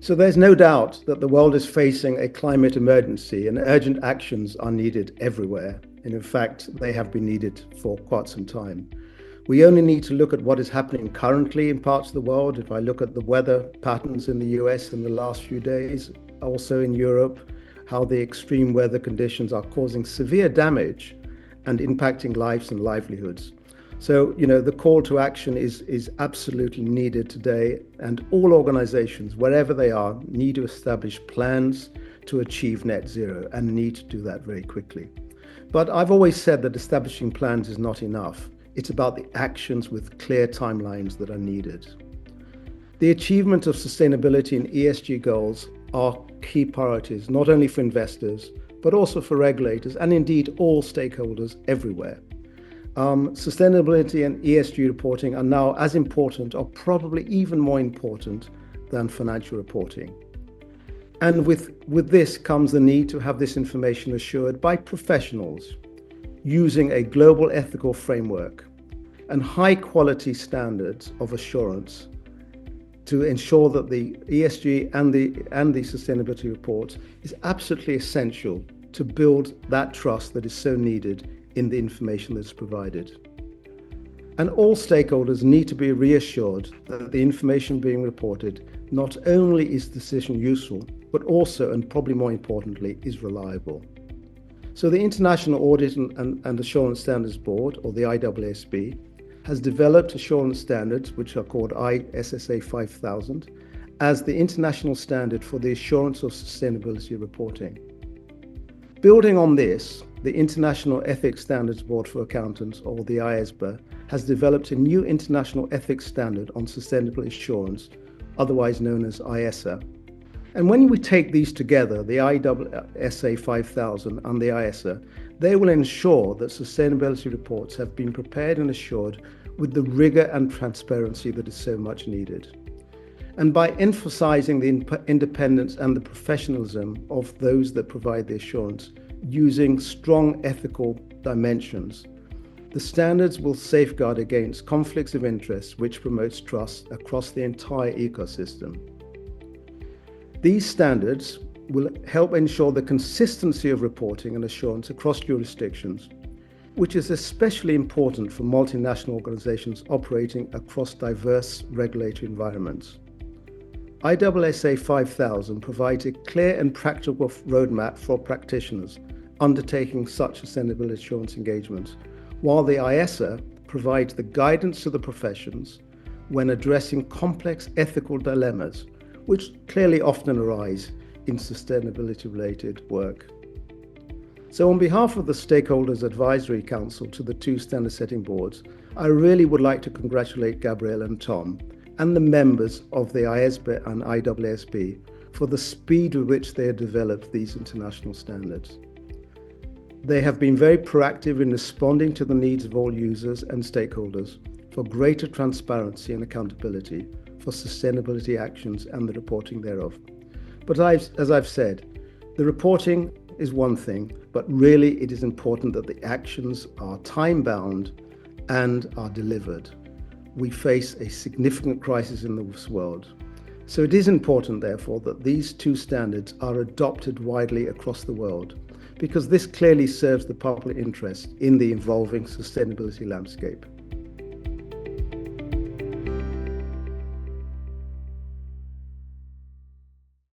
So there's no doubt that the world is facing a climate emergency and urgent actions are needed everywhere. And in fact, they have been needed for quite some time. We only need to look at what is happening currently in parts of the world. If I look at the weather patterns in the US in the last few days, also in Europe, how the extreme weather conditions are causing severe damage and impacting lives and livelihoods. So, the call to action is absolutely needed today, and all organizations, wherever they are, need to establish plans to achieve net zero and need to do that very quickly. But I've always said that establishing plans is not enough. It's about the actions with clear timelines that are needed. The achievement of sustainability and ESG goals are key priorities, not only for investors, but also for regulators and indeed all stakeholders everywhere. Sustainability and ESG reporting are now as important, or probably even more important, than financial reporting. And with this comes the need to have this information assured by professionals using a global ethical framework and high quality standards of assurance to ensure that the ESG and the sustainability report is absolutely essential to build that trust that is so needed in the information that's provided. And all stakeholders need to be reassured that the information being reported not only is decision useful, but also, and probably more importantly, is reliable. So the International Audit and Assurance Standards Board, or the IAASB, has developed assurance standards, which are called ISSA 5000, as the international standard for the assurance of sustainability reporting. Building on this, the International Ethics Standards Board for Accountants, or the IESBA, has developed a new international ethics standard on sustainable assurance, otherwise known as IESA. And when we take these together, the ISSA 5000 and the IESA, they will ensure that sustainability reports have been prepared and assured with the rigor and transparency that is so much needed. And by emphasizing the independence and the professionalism of those that provide the assurance, using strong ethical dimensions, the standards will safeguard against conflicts of interest, which promotes trust across the entire ecosystem. These standards will help ensure the consistency of reporting and assurance across jurisdictions, which is especially important for multinational organizations operating across diverse regulatory environments. ISSA 5000 provides a clear and practical roadmap for practitioners undertaking such sustainability assurance engagements, while the IESA provides the guidance to the professions when addressing complex ethical dilemmas, which clearly often arise in sustainability-related work. So on behalf of the Stakeholders Advisory Council to the two standard-setting boards, I really would like to congratulate Gabrielle and Tom and the members of the IESBA and IAASB for the speed with which they have developed these international standards. They have been very proactive in responding to the needs of all users and stakeholders for greater transparency and accountability for sustainability actions and the reporting thereof. But as I've said, the reporting is one thing, but really it is important that the actions are time-bound and are delivered. We face a significant crisis in this world. So it is important, therefore, that these two standards are adopted widely across the world, because this clearly serves the public interest in the evolving sustainability landscape.